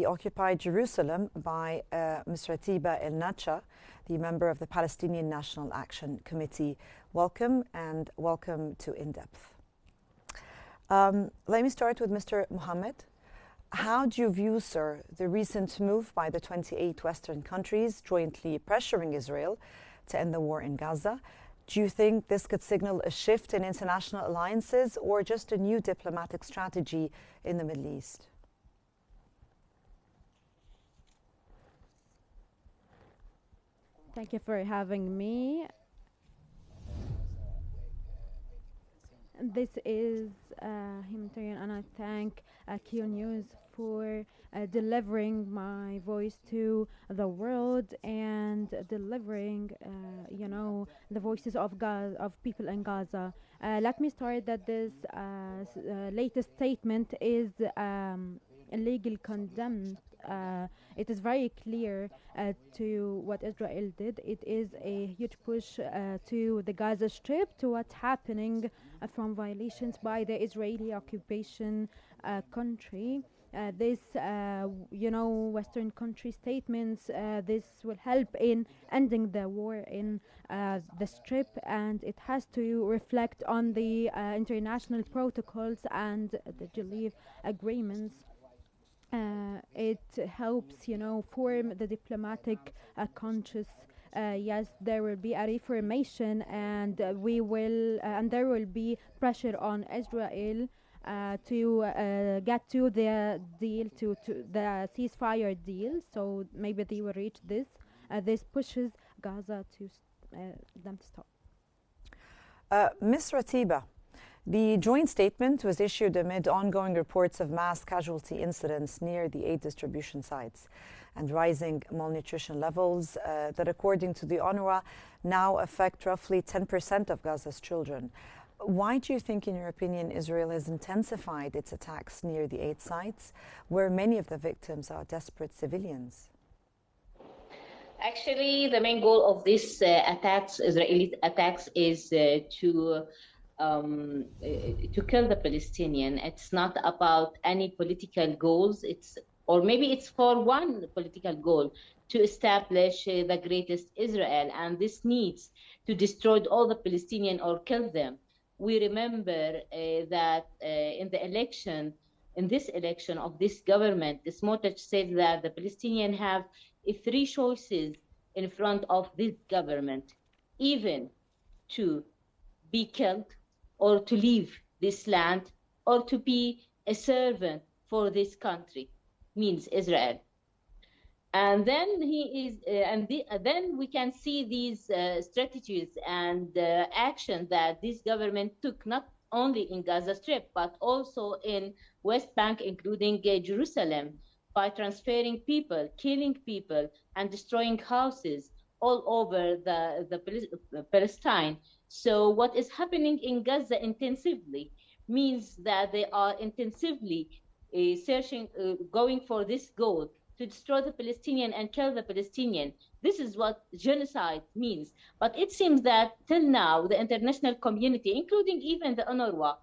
the occupied Jerusalem by Ms. Ratiba El-Nacha, the member of the Palestinian National Action Committee. Welcome, and welcome to In Depth. Let me start with Mr. Mohammed. How do you view, sir, the recent move by the 28 Western countries jointly pressuring Israel to end the war in Gaza? Do you think this could signal a shift in international alliances or just a new diplomatic strategy in the Middle East? Thank you for having me. This is humanitarian, and I thank QNews for delivering my voice to the world and delivering, the voices of of people in Gaza. Let me start that this latest statement is illegal condemned. It is very clear to what Israel did. It is a huge push to the Gaza Strip, to what's happening from violations by the Israeli occupation country. This, Western country statements, this will help in ending the war in the Strip, and it has to reflect on the international protocols and the Geneva agreements. It helps, form the diplomatic conscious. Yes, there will be a reformation, and there will be pressure on Israel to get to the deal, to the ceasefire deal. So maybe they will reach this. This pushes Gaza to them to stop. Ms. Ratiba, the joint statement was issued amid ongoing reports of mass casualty incidents near the aid distribution sites and rising malnutrition levels that, according to the UNRWA, now affect roughly 10% of Gaza's children. Why do you think, in your opinion, Israel has intensified its attacks near the aid sites, where many of the victims are desperate civilians? Actually, the main goal of these Israeli attacks, is to kill the Palestinian. It's not about any political goals. Or maybe it's for one political goal, to establish the greatest Israel, and this needs to destroy all the Palestinian or kill them. We remember that in this election of this government, the Smotrich said that the Palestinians have three choices in front of this government: even to be killed, or to leave this land, or to be a servant for this country, means Israel. And then then we can see these strategies and action that this government took, not only in Gaza Strip, but also in West Bank, including Jerusalem, by transferring people, killing people, and destroying houses all over the Palestine. So what is happening in Gaza intensively means that they are intensively going for this goal, to destroy the Palestinian and kill the Palestinian. This is what genocide means. But it seems that till now, the international community, including even the UNRWA,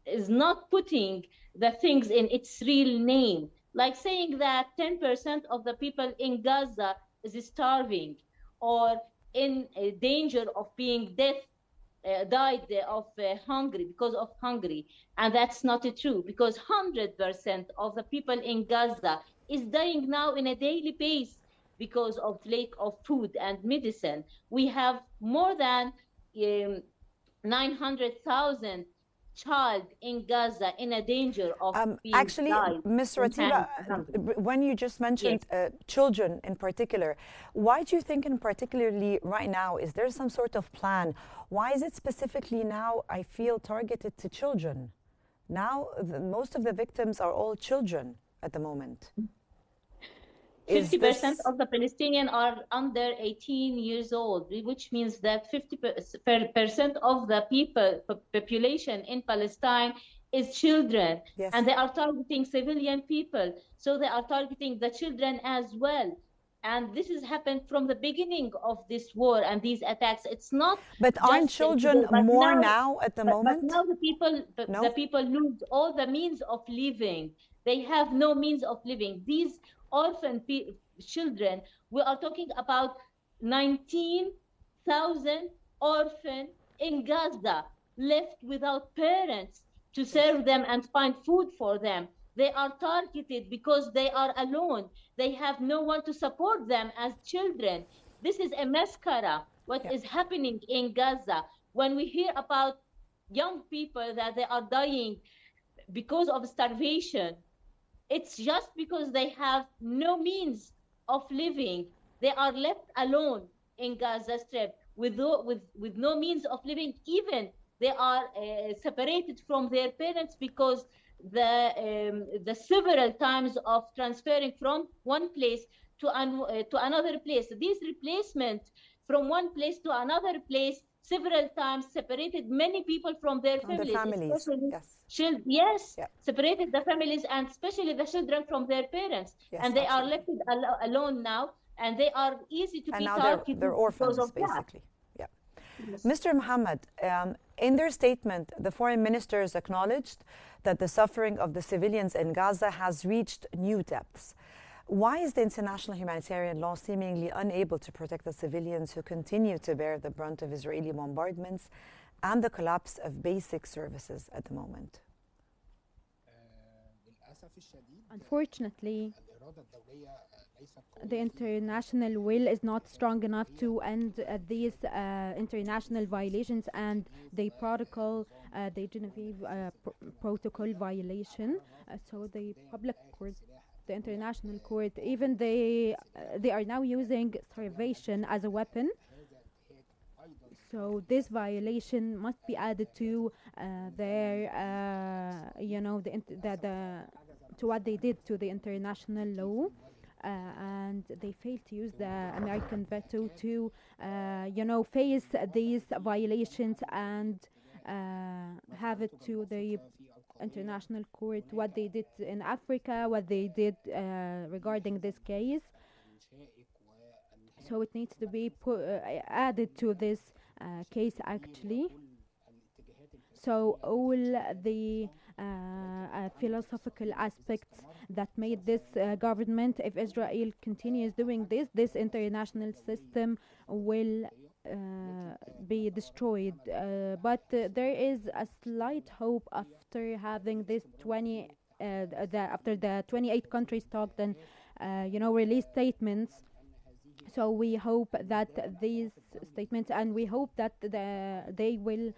is not putting the things in its real name, like saying that 10% of the people in Gaza is starving or in danger of being died of hunger, because of hunger. And that's not true, because 100% of the people in Gaza is dying now in a daily basis because of lack of food and medicine. We have more than 900,000 child in Gaza in a danger of being actually, died. Ms. Ratiba, when you just mentioned children in particular, why do you think, in particularly right now, is there some sort of plan? Why is it specifically now, I feel, targeted to children? Now, most of the victims are all children at the moment. 50% of the Palestinians are under 18 years old, which means that 50% of the population in Palestine is children. Yes. And they are targeting civilian people. So they are targeting the children as well. And this has happened from the beginning of this war and these attacks. It's not. But aren't children more now at the moment? But now the people lose all the means of living. They have no means of living. These orphan children, we are talking about 19,000 orphans in Gaza left without parents to serve them and find food for them. They are targeted because they are alone. They have no one to support them as children. This is a mascara, what is happening in Gaza. When we hear about young people that they are dying because of starvation, it's just because they have no means of living. They are left alone in Gaza Strip with no means of living. Even they are separated from their parents because the several times of transferring from one place to another place. These replacement from one place to another place several times separated many people from their families, especially children. Yes, separated the families and especially the children from their parents, and they are left alone now, and they are easy to be targeted. They're orphans, because of basically. That. Yes. Mr. Mohammed, in their statement, the foreign ministers acknowledged that the suffering of the civilians in Gaza has reached new depths. Why is the international humanitarian law seemingly unable to protect the civilians who continue to bear the brunt of Israeli bombardments and the collapse of basic services at the moment? Unfortunately, the international will is not strong enough to end these international violations and the protocol, the Genevieve protocol violation. So the public court, the international court, even they are now using starvation as a weapon. So this violation must be added to their, to what they did to the international law. And they failed to use the American veto to, face these violations and have it to the international court, what they did in Africa, what they did regarding this case. So it needs to be added to this case, actually. So all the philosophical aspects that made this government, if Israel continues doing this international system will be destroyed. But there is a slight hope after having this after the 28 countries talked and released statements. So we hope that these statements, and we hope that they will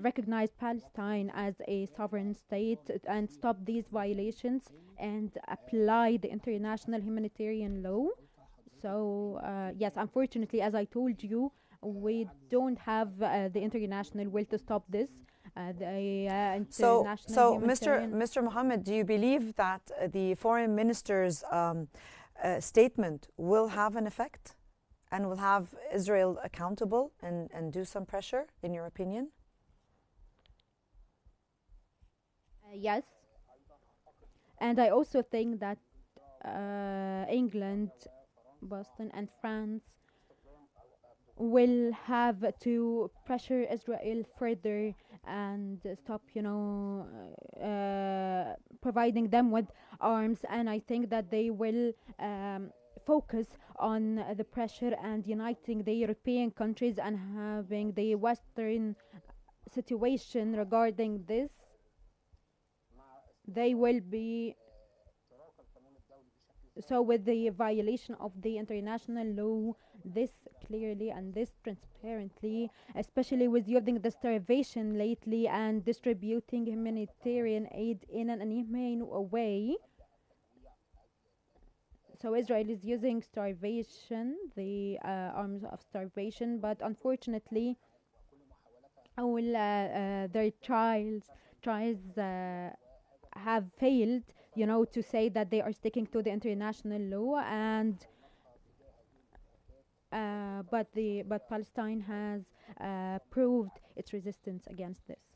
recognize Palestine as a sovereign state and stop these violations and apply the international humanitarian law. So yes, unfortunately, as I told you, we don't have the international will to stop this. So Mr. Mohammed, do you believe that the foreign minister's statement will have an effect and will have Israel accountable and do some pressure, in your opinion? Yes. And I also think that England, Boston, and France will have to pressure Israel further and stop, providing them with arms. And I think that they will focus on the pressure and uniting the European countries and having the Western situation regarding this. They will be so with the violation of the international law, this clearly and this transparently, especially with using the starvation lately and distributing humanitarian aid in an inhumane way. So Israel is using starvation, the arms of starvation, but unfortunately, all their trials have failed, to say that they are sticking to the international law, and but Palestine has proved its resistance against this.